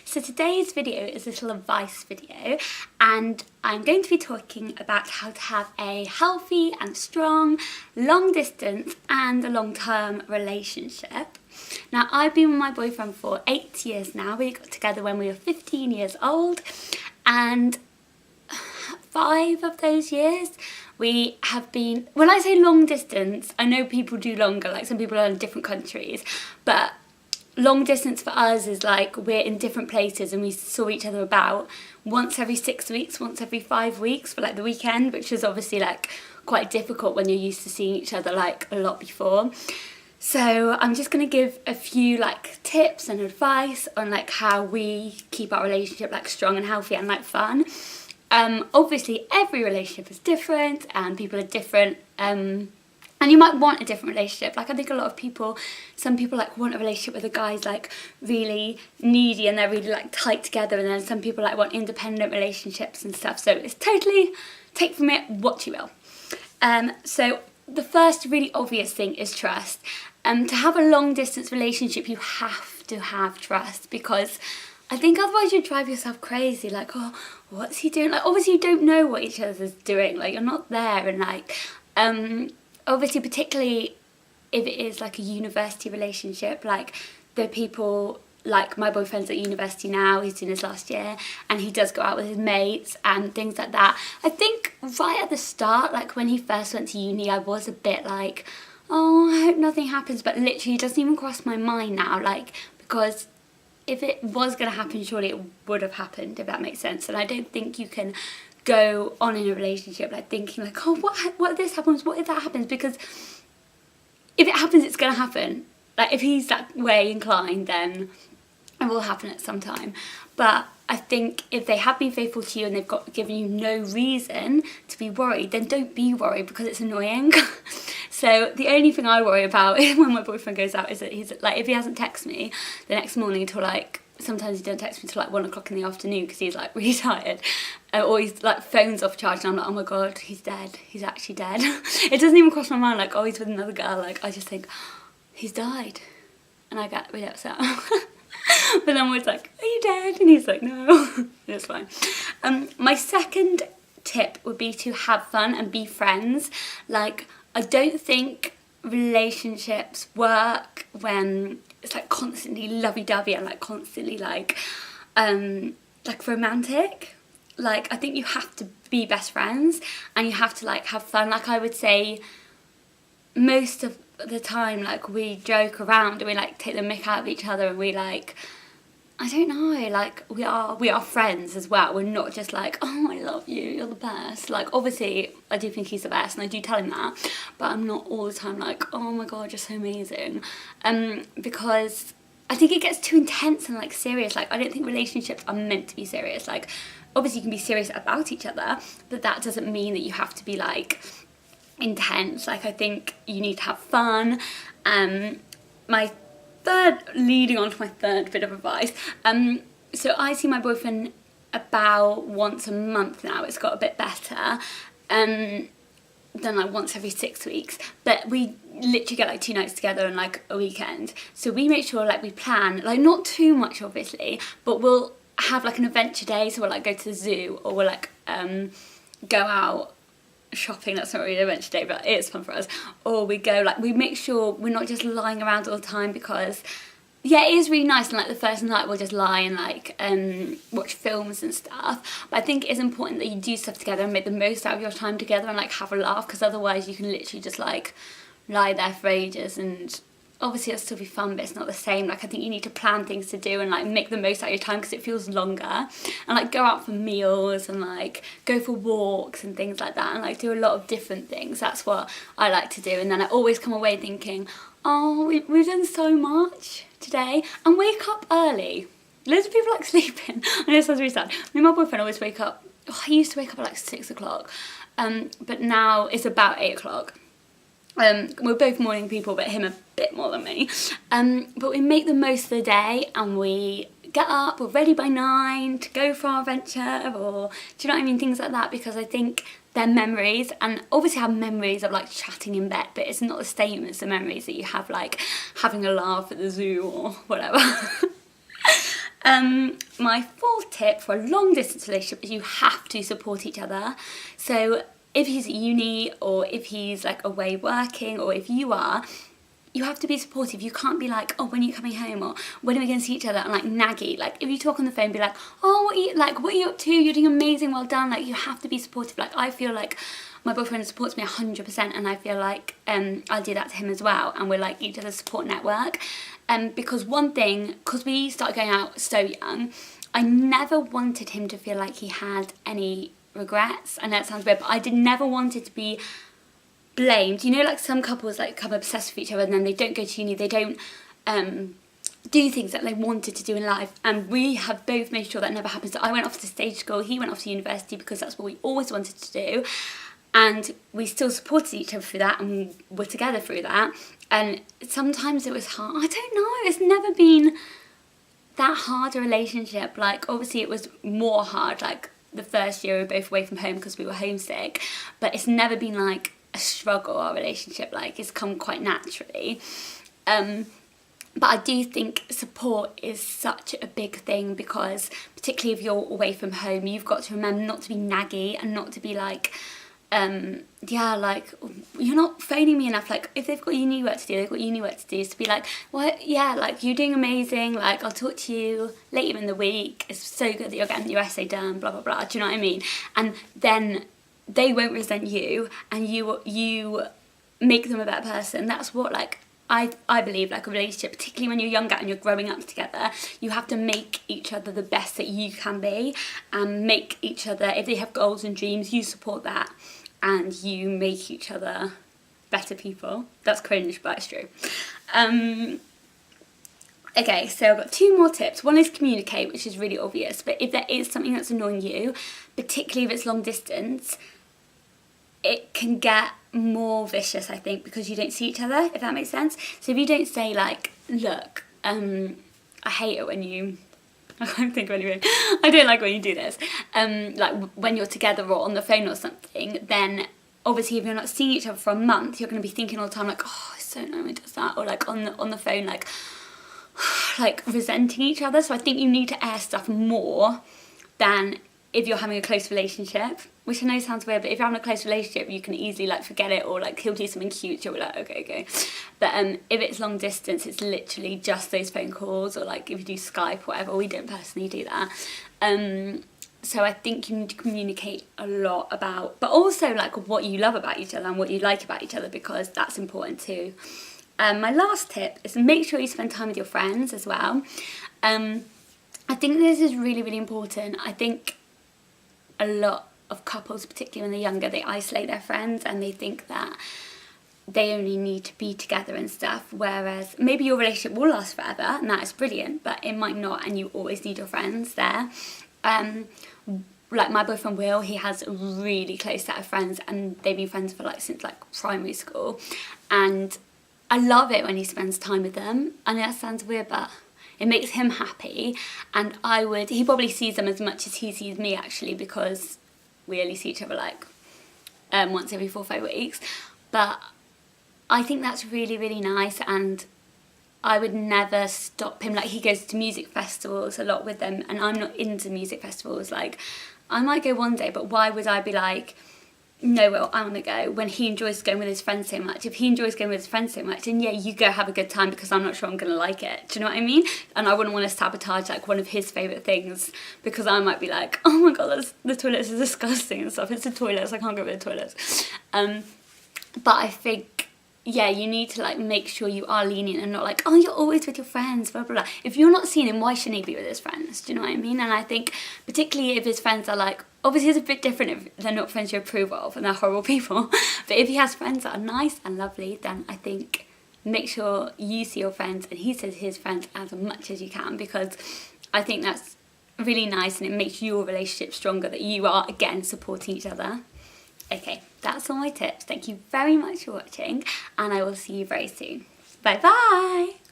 So today's video is a little advice video, and I'm going to be talking about how to have a healthy and strong long distance and a long-term relationship. Now, I've been with my boyfriend for 8 years now. We got together when we were 15 years old, and 5 of those years we have been, when I say long distance, I know people do longer, like some people are in different countries, but long distance for us is like we're in different places and we saw each other about once every 6 weeks, once every 5 weeks for like the weekend, which is obviously like quite difficult when you're used to seeing each other like a lot before. So I'm just going to give a few like tips and advice on like how we keep our relationship like strong and healthy and like fun. Obviously every relationship is different and people are different, and you might want a different relationship. Like I think a lot of people, some people like want a relationship with a guy's like really needy and they're really like tight together, and then some people like want independent relationships and stuff. So it's totally, take from it what you will. So the first really obvious thing is trust. To have a long distance relationship, you have to have trust, because I think otherwise you'd drive yourself crazy, like, oh, what's he doing? Like, obviously you don't know what each other's doing, like, you're not there, and like, obviously particularly if it is like a university relationship, like the people, like my boyfriend's at university now, he's in his last year, and he does go out with his mates and things like that. I think right at the start, like when he first went to uni, I was a bit like, oh, I hope nothing happens, but literally it doesn't even cross my mind now, like, because if it was going to happen, surely it would have happened, if that makes sense. And I don't think you can go on in a relationship like thinking like, oh, what if this happens, what if that happens, because if it happens, it's going to happen. Like if he's that way inclined, then it will happen at some time. But I think if they have been faithful to you and they've given you no reason to be worried, then don't be worried, because it's annoying. So the only thing I worry about when my boyfriend goes out is that he's like, if he hasn't texted me the next morning until like, sometimes he doesn't text me until like 1 o'clock in the afternoon because he's like really tired, or he's like phone's off charge, and I'm like, oh my god, he's dead, he's actually dead. It doesn't even cross my mind like, oh, he's with another girl. Like I just think, he's died, and I get really upset. But then I'm always like, are you dead? And he's like, no. It's fine. My second tip would be to have fun and be friends. Like, I don't think relationships work when it's like constantly lovey-dovey and like constantly like romantic. Like I think you have to be best friends and you have to like have fun. Like I would say most of the time, like we joke around and we like take the mick out of each other, and we like, I don't know, like we are friends as well. We're not just like, oh, I love you, you're the best. Like obviously I do think he's the best and I do tell him that, but I'm not all the time like, oh my god, you're so amazing, because I think it gets too intense and like serious. Like I don't think relationships are meant to be serious. Like obviously you can be serious about each other, but that doesn't mean that you have to be like intense. Like I think you need to have fun. Leading on to my third bit of advice, so I see my boyfriend about once a month now. It's got a bit better, than like once every 6 weeks, but we literally get like 2 nights together and like a weekend. So we make sure like we plan, like not too much obviously, but we'll have like an adventure day. So we'll like go to the zoo, or we'll like go out shopping. That's not really an adventure day, but it's fun for us. Or we go like, we make sure we're not just lying around all the time, because yeah, it is really nice, and like the first night we'll just lie and like watch films and stuff, but I think it's important that you do stuff together and make the most out of your time together and like have a laugh, because otherwise you can literally just like lie there for ages, and obviously it'll still be fun, but it's not the same. Like I think you need to plan things to do and like make the most out of your time, because it feels longer, and like go out for meals and like go for walks and things like that, and like do a lot of different things. That's what I like to do, and then I always come away thinking, oh, we've done so much today, and wake up early. Loads of people like sleeping. I know it sounds really sad. Me and my boyfriend always wake up, he used to wake up at like 6 o'clock, but now it's about 8 o'clock. We're both morning people, but him a bit more than me. But we make the most of the day, and we get up, we're ready by 9 to go for our adventure, or do you know what I mean, things like that, because I think they're memories, and obviously I have memories of like chatting in bed, but it's not the same as the memories that you have like having a laugh at the zoo or whatever. my fourth tip for a long distance relationship is you have to support each other. So if he's at uni, or if he's like away working, or if you are, you have to be supportive. You can't be like, oh, when are you coming home, or when are we going to see each other, and like naggy. Like if you talk on the phone, be like, oh, what are you up to? You're doing amazing, well done. Like you have to be supportive. Like I feel like my boyfriend supports me 100%, and I feel like I do that to him as well, and we're like each other's support network. Because one thing, because we started going out so young, I never wanted him to feel like he had any regrets. I know it sounds weird, but I never wanted to be blamed. You know, like some couples like become obsessed with each other, and then they don't go to uni, they don't do things that they wanted to do in life, and we have both made sure that never happens. So I went off to stage school, he went off to university, because that's what we always wanted to do, and we still supported each other through that, and we're together through that. And sometimes it was hard. I don't know, it's never been that hard a relationship. Like obviously it was more hard like the first year we were both away from home because we were homesick, but it's never been like a struggle, our relationship. Like it's come quite naturally. But I do think support is such a big thing, because particularly if you're away from home, you've got to remember not to be naggy, and not to be like like, you're not phoning me enough. Like if they've got uni work to do, they've got uni work to do. So to be like, what? Yeah, like you're doing amazing, like I'll talk to you later in the week, it's so good that you're getting your essay done, blah blah blah. Do you know what I mean? And then they won't resent you, and you make them a better person. That's what like I believe, like a relationship, particularly when you're younger and you're growing up together, you have to make each other the best that you can be, and make each other, if they have goals and dreams, you support that, and you make each other better people. That's cringe, but it's true. Okay, so I've got 2 more tips. One is communicate, which is really obvious, but if there is something that's annoying you, particularly if it's long distance, it can get more vicious, I think, because you don't see each other, if that makes sense. So if you don't say like, look, I hate it when you, I can't think of anything, I don't like when you do this, like when you're together or on the phone or something, then obviously if you're not seeing each other for a month, you're going to be thinking all the time like, oh, it's so annoying when he does that, or like on the phone like resenting each other. So I think you need to air stuff more than if you're having a close relationship, which I know sounds weird, but if you're having a close relationship, you can easily like forget it, or like he'll do something cute, you'll be like, okay. But if it's long distance, it's literally just those phone calls, or like if you do Skype, whatever. We don't personally do that. So I think you need to communicate a lot about, but also like what you love about each other and what you like about each other, because that's important too. My last tip is make sure you spend time with your friends as well. I think this is really, really important. I think a lot of couples, particularly when they're younger, they isolate their friends and they think that they only need to be together and stuff, whereas maybe your relationship will last forever and that is brilliant, but it might not, and you always need your friends there. Like my boyfriend Will, he has a really close set of friends, and they've been friends for like since like primary school, and I love it when he spends time with them. I know that sounds weird, but it makes him happy, and he probably sees them as much as he sees me actually, because we only see each other like once every 4 or 5 weeks. But I think that's really, really nice, and I would never stop him. Like he goes to music festivals a lot with them, and I'm not into music festivals. Like I might go one day, but why would I be like, no, well, I want to go, when he enjoys going with his friends so much? If he enjoys going with his friends so much, then yeah, you go have a good time, because I'm not sure I'm going to like it. Do you know what I mean? And I wouldn't want to sabotage like one of his favourite things, because I might be like, oh my god, the toilets are disgusting and stuff. It's the toilets, I can't go with the toilets. But I think, yeah, you need to like make sure you are lenient and not like, oh, you're always with your friends, blah, blah, blah. If you're not seeing him, why shouldn't he be with his friends? Do you know what I mean? And I think particularly if his friends are like, obviously it's a bit different if they're not friends you approve of and they're horrible people, but if he has friends that are nice and lovely, then I think make sure you see your friends and he says his friends as much as you can, because I think that's really nice and it makes your relationship stronger, that you are again supporting each other. Okay, that's all my tips. Thank you very much for watching, and I will see you very soon. Bye bye!